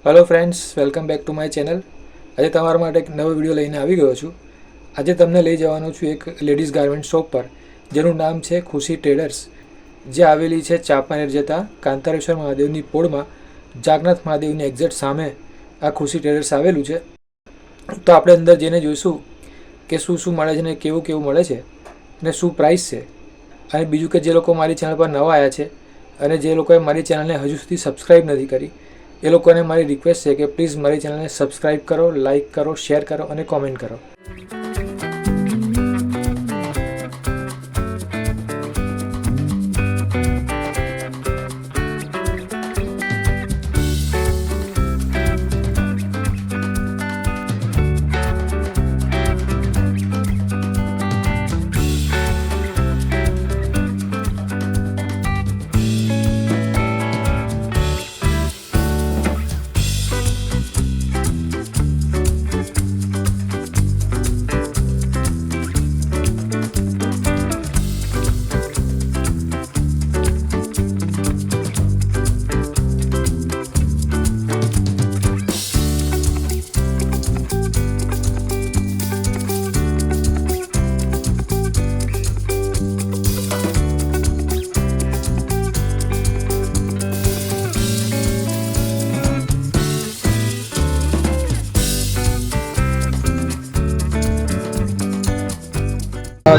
Hello friends, welcome back to my channel. આજે તમારા માટે એક નવો વિડીયો લઈને આવી ગયો છું. આજે તમને લઈ જવાનો છું એક લેડીઝ ગાર્મેન્ટ શોપ પર, જેનું નામ છે ખુશી ટ્રેડર્સ, જે આવેલી છે ચાંપાનેર જતા કાંતારેશ્વર મહાદેવની પોળમાં જાગનાથ મહાદેવની એક્ઝેક્ટ સામે આ ખુશી ટ્રેડર્સ આવેલું છે. તો આપણે અંદર જઈને જોઈશું કે શું શું મળે છે ને કેવું કેવું મળે છે અને શું પ્રાઇસ છે. અને બીજું કે જે લોકો મારી ચેનલ પર નવા આવ્યા છે અને જે લોકોએ મારી ચેનલને હજુ સુધી સબસ્ક્રાઈબ નથી કરી, એ લોકોને મારી રિક્વેસ્ટ છે કે પ્લીઝ મારી ચેનલને સબસ્ક્રાઈબ કરો, લાઇક કરો, શેર કરો અને કોમેન્ટ કરો.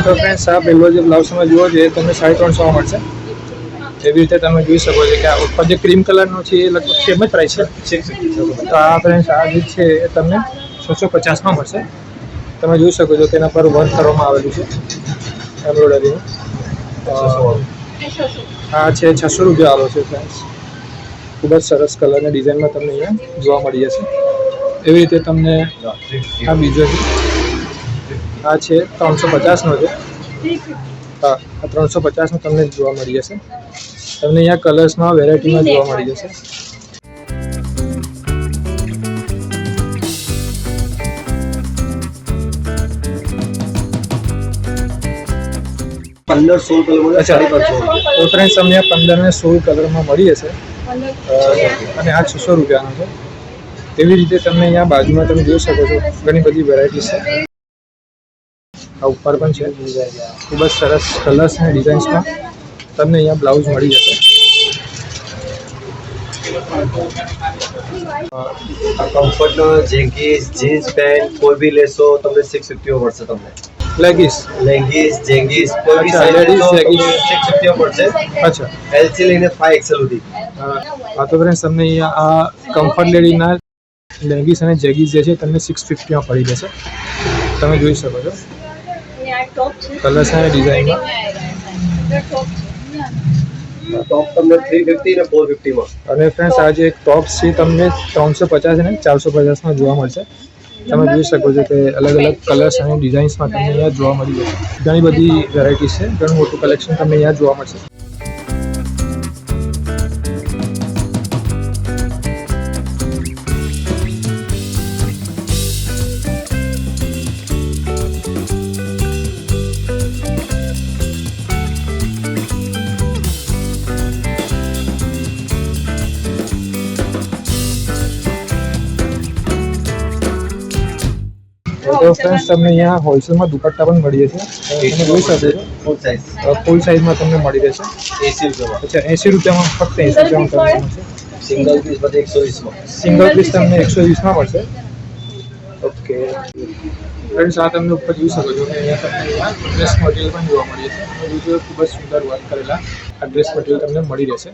તો ફ્રેન્ડ્સ, આ પહેલો જે બ્લાઉઝ તમે જુઓ છો એ તમને 350 મળશે. એવી રીતે તમે જોઈ શકો છો કે આ ઉપર જે ક્રીમ કલરનો છે એ લગભગ સેમ જ પ્રાઇસ છે. તો આ ફ્રેન્ડ્સ આ જે છે એ તમને 650 મળશે. તમે જોઈ શકો છો કે એના પર વર્ક કરવામાં આવેલું છે એમ્બ્રોઇડરીનું. આ છે 600 રૂપિયા આવો છે ફ્રેન્ડ્સ. ખૂબ જ સરસ કલરની ડિઝાઇનમાં તમને અહીંયા જોવા મળી જશે. એવી રીતે તમને આ બીજો છે, આ છે 350નો છે. હા, આ 350નો તમને જોવા મળી જશે. તમને અહીંયા કલર્સમાં વેરાયટીમાં જોવા મળી જશે. તો ફ્રેન્ડ્સ તમને 15 ને 16 કલરમાં મળી જશે અને આ 600 રૂપિયાનો છે. એવી રીતે તમને અહીંયા બાજુમાં તમે જોઈ શકો છો ઘણી બધી વેરાયટી છે. આ ઉપર પણ છે. ખૂબ જ સરસ કલર્સ અને ડિઝાઇન્સમાં તમને અહીંયા બ્લાઉઝ મળી જશે. કમ્ફર્ટનો જેગીસ જીન્સ પેન્ટ કોઈ બી લેશો તમને 650 મળશે. તમને લેગીસ જેગીસ કોઈ બી સાઈઝ લેશો તમને 650 મળશે. અચ્છા, એલસી લઈને 5XL સુધી. આ તો ફ્રેન્ડ્સ તમને અહીંયા આ કમ્ફર્ટ લેડીના લેગીસ અને જેગીસ જે છે તમને 650માં પડી જશે. તમે જોઈ શકો છો કલર્સ અને ડિઝાઇનમાં. ટોપ તમને 350 ને 450 માં. અને ફ્રેન્ડ્સ આ જે એક ટોપ્સ છે તમને 350 અને 450માં જોવા મળશે. તમે જોઈ શકો છો કે અલગ અલગ કલર્સ અને ડિઝાઇન્સમાં તમને અહીંયા જોવા મળી જશે. ઘણી બધી વેરાયટીઝ છે, ઘણું મોટું કલેક્શન તમને અહીંયા જોવા મળશે. તો ફ્રેન્ડ્સ તમને અહીંયા હોલસેલમાં દુપટ્ટા પણ મળી જશે. તમે જોઈ શકો છો ફૂલ સાઇઝમાં તમને મળી રહેશે. 80 રૂપિયામાં. અચ્છા, 80 રૂપિયામાં, ફક્ત 80 રૂપિયામાં તમને મળશે. સિંગલ પીસ બધે 120 માં. સિંગલ પીસ તમને 120માં મળશે. ઓકે ફ્રેન્ડ્સ, આ તમને ઉપર જોઈ શકો છો કે અહીંયા તમને ડ્રેસ મટીરિયલ પણ જોવા મળી જશે. અને બીજું ખૂબ જ સુંદર વર્ક કરેલા આ ડ્રેસ મટીરિયલ તમને મળી રહેશે.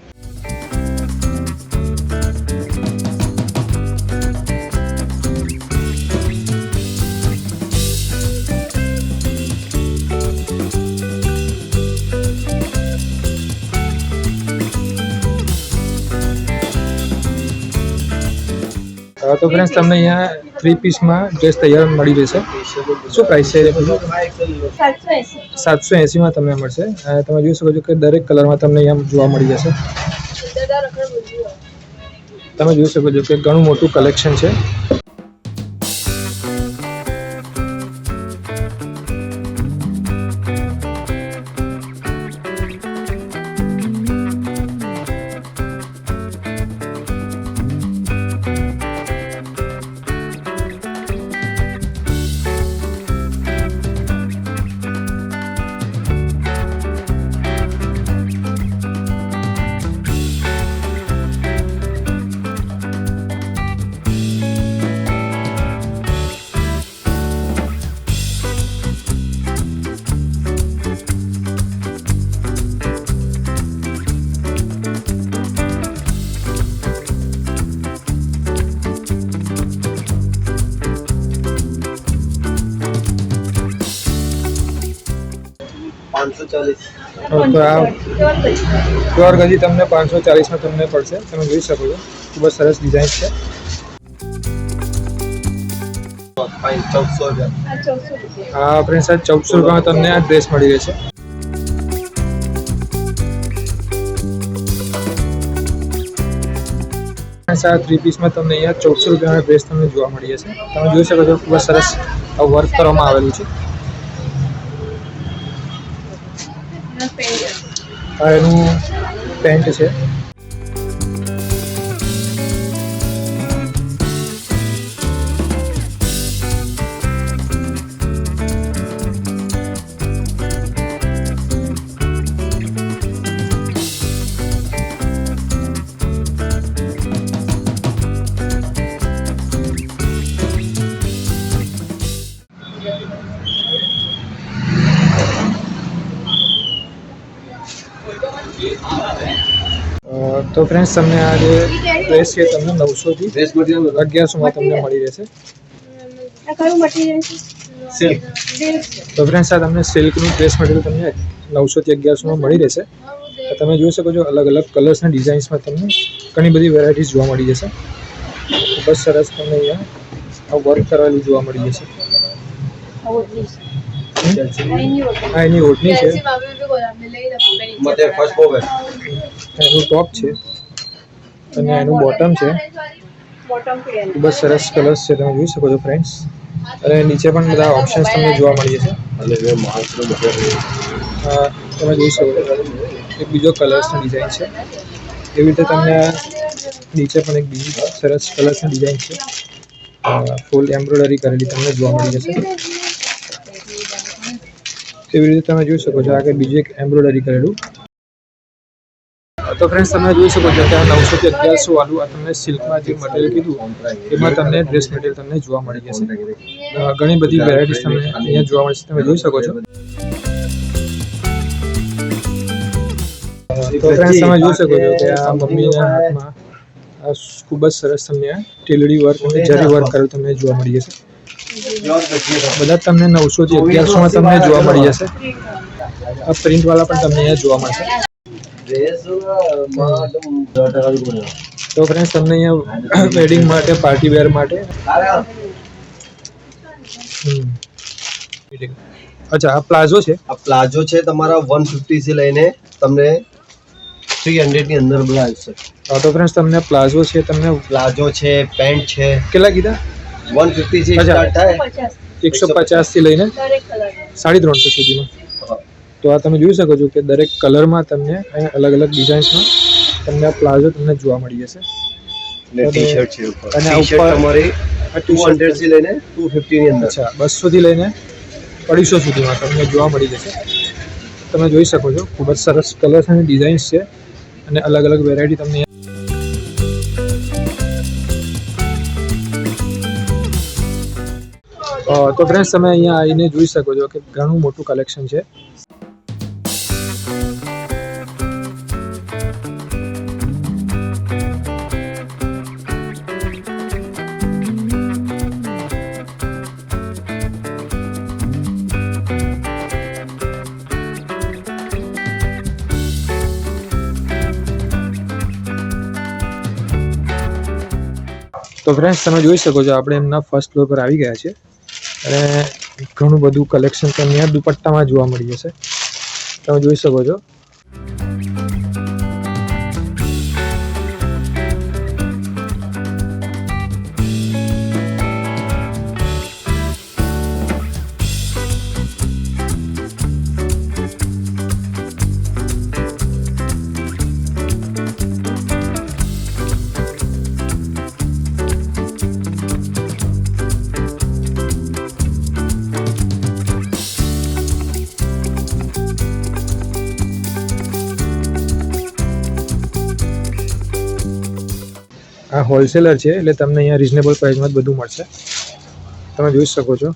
તો ફ્રેન્ડ્સ તમને અહીંયા 3 પીસમાં ડ્રેસ તૈયાર મળી રહેશે. શું પ્રાઇસ છે? 780માં તમને મળશે. અને તમે જોઈ શકો છો કે દરેક કલરમાં તમને અહીંયા જોવા મળી જશે. તમે જોઈ શકો છો કે ઘણું મોટું કલેક્શન છે. 540. તો આ પ્યોર ગજી તમને 540માં તમને પડશે. તમે જોઈ શકો છો ખૂબ જ સરસ ડિઝાઇન છે. ફાઇન 1400. આ ફ્રેન્ડ્સ આ 1400 રૂપિયામાં તમને આ ડ્રેસ મળી રહેશે. ફ્રેન્ડ્સ આ 3 પીસમાં તમને અહીંયા 1400 રૂપિયાનો ડ્રેસ તમને જોવા મળી જશે. તમે જોઈ શકો છો ખૂબ જ સરસ વર્ક કરવામાં આવેલું છે. આ એનું પેન્ટ છે. તો ફ્રેન્ડ્સ તમને આ જે ડ્રેસ છે તમને 900 થી ડ્રેસ મટીરિયલ 1100માં તમને મળી રહેશે. સિલ્ક. તો ફ્રેન્ડ્સ આ તમને સિલ્કનું ડ્રેસ મટીરિયલ તમને 900 થી 1100માં મળી રહેશે. તમે જોઈ શકો છો અલગ અલગ કલર્સ અને ડિઝાઇન્સમાં તમને ઘણી બધી વેરાયટીઝ જોવા મળી જશે. ખૂબ જ સરસ તમને અહીંયા આ વર્ક કરેલું જોવા મળી જશે. આ એની ઓઢણી છે, મતે ફર્સ્ટ પોવે એનું ટોપ છે અને એનું બોટમ છે. ખૂબ જ સરસ કલર્સ છે, તમે જોઈ શકો છો ફ્રેન્ડ્સ. અને નીચે પણ બધા ઓપ્શન્સ તમને જોવા મળી જશે. તમે જોઈ શકો છો એક બીજો કલર્સની ડિઝાઇન છે. એવી રીતે તમને નીચે પણ એક બીજી સરસ કલર્સની ડિઝાઇન છે. ફૂલ એમ્બ્રોઇડરી કરેલી તમને જોવા મળી જશે. એવી રીતે તમે જોઈ શકો છો આગળ બીજું એક એમ્બ્રોઇડરી કરેલું. તો ફ્રેન્ડ્સ તમે જોઈ શકો છો કે આ 900 થી 1100 વાળું આ તમને સિલ્કમાં જે મટીરિયલ કીધું એમાં તમને ડ્રેસ મટીરિયલ તમને જોવા મળી જશે. ઘણી બધી વેરાયટીઝ તમને અહીંયા જોવા મળશે, તમે જોઈ શકો છો. તો ફ્રેન્ડ્સ તમે જોઈ શકો છો કે આ મમ્મીના હાથમાં આ ખૂબ જ સરસ તમને ટેલડી વર્ક અને જરી વર્ક કરેલું તમને જોવા મળી જશે. બધા તમને 900 થી 1100માં તમને જોવા મળી જશે. આ પ્રિન્ટ વાળા પણ તમને અહીંયા જોવા મળશે. તો ફ્રેન્ડ્સ તમને અહીંયા વેડિંગ માટે પાર્ટી વેર માટે અચ્છા આ પ્લાઝો છે. આ પ્લાઝો છે તમારા 150 થી લઈને તમને 300 ની અંદર બધા આવશે. તો ફ્રેન્ડ્સ તમને પ્લાઝો છે, તમને પ્લાઝો છે, પેન્ટ છે. કેટલા કીધા? 150 થી સ્ટાર્ટ થાય 150 થી લઈને 350 સુધીમાં. તો આ તમે જોઈ શકો છો કે દરેક કલરમાં તમને અલગ અલગ ડિઝાઇન્સમાં તમને આ પ્લાઝો તમને જોવા મળી જશે. અને ટી-શર્ટ છે ઉપર. અને ટી-શર્ટ તમારી 200 થી લઈને 250 ની અંદર. અચ્છા 200 થી લઈને 250 સુધીમાં તમને જોવા મળી જશે. તમે જોઈ શકો છો ખૂબ જ સરસ કલર્સ અને ડિઝાઇન્સ છે અને અલગ અલગ વેરાયટી તમને. તો ફ્રેન્ડ્સ તમે અહીંયા આવીને જોઈ શકો છો કે ઘણું મોટું કલેક્શન છે. તો ફ્રેન્ડ્સ તમે જોઈ શકો છો આપણે એમના ફર્સ્ટ ફ્લોર પર આવી ગયા છે અને ઘણું બધું કલેક્શન તમને અહીંયા દુપટ્ટામાં જોવા મળી જશે. તમે જોઈ શકો છો. આ હોલસેલર છે એટલે તમને અહીંયા રિઝનેબલ પ્રાઇસમાં જ બધું મળશે. તમે જોઈ શકો છો.